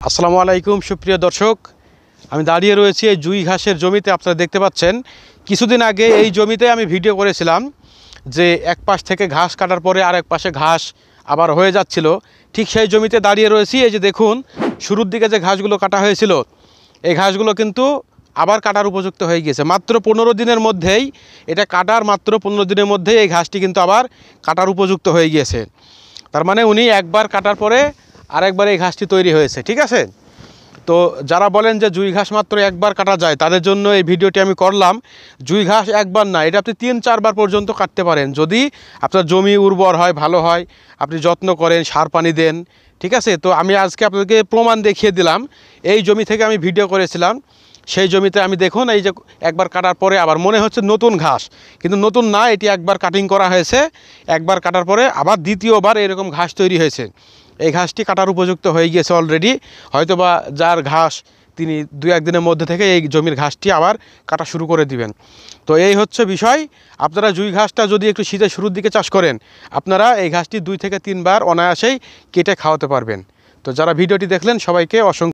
আসসালামু আলাইকুম সুপ্রিয় দর্শক, আমি দাঁড়িয়ে রয়েছি এই জুই ঘাসের জমিতে। আপনারা দেখতে পাচ্ছেন কিছুদিন আগে এই জমিতে আমি ভিডিও করেছিলাম যে এক পাশ থেকে ঘাস কাটার পরে আরেক পাশে ঘাস আবার হয়ে যাচ্ছিল। ঠিক সেই জমিতে দাঁড়িয়ে রয়েছি। এই যে দেখুন, শুরুর দিকে যে ঘাসগুলো কাটা হয়েছিল এই ঘাসগুলো কিন্তু আবার কাটার উপযুক্ত হয়ে গিয়েছে। মাত্র 15 দিনের মধ্যেই, এটা কাটার মাত্র 15 দিনের মধ্যেই এই ঘাসটি কিন্তু আবার কাটার উপযুক্ত হয়ে গিয়েছে। তার মানে উনি একবার কাটার পরে আরেকবার এই ঘাসটি তৈরি হয়েছে। ঠিক আছে, তো যারা বলেন যে জুই ঘাস মাত্র একবার কাটা যায়, তাদের জন্য এই ভিডিওটি আমি করলাম। জুই ঘাস একবার না, এটা আপনি 3-4 বার পর্যন্ত কাটতে পারেন, যদি আপনার জমি উর্বর হয়, ভালো হয়, আপনি যত্ন করেন, সার পানি দেন। ঠিক আছে, তো আমি আজকে আপনাদেরকে প্রমাণ দেখিয়ে দিলাম। এই জমি থেকে আমি ভিডিও করেছিলাম, সেই জমিতে আমি দেখুন এই যে একবার কাটার পরে আবার মনে হচ্ছে নতুন ঘাস, কিন্তু নতুন না, এটি একবার কাটিং করা হয়েছে। একবার কাটার পরে আবার দ্বিতীয়বার এরকম ঘাস তৈরি হয়েছে। এই ঘাসটি কাটার উপযুক্ত হয়ে গিয়েছে অলরেডি। হয়তোবা যার ঘাস, তিনি 2-1 দিনের মধ্যে থেকে এই জমির ঘাসটি আবার কাটা শুরু করে দিবেন। তো এই হচ্ছে বিষয়। আপনারা জুই ঘাসটা যদি একটু শীতের শুরুর দিকে চাষ করেন, আপনারা এই ঘাসটি 2 থেকে 3 বার অনায়াসেই কেটে খাওয়াতে পারবেন। তো যারা ভিডিওটি দেখলেন সবাইকে অসংখ্য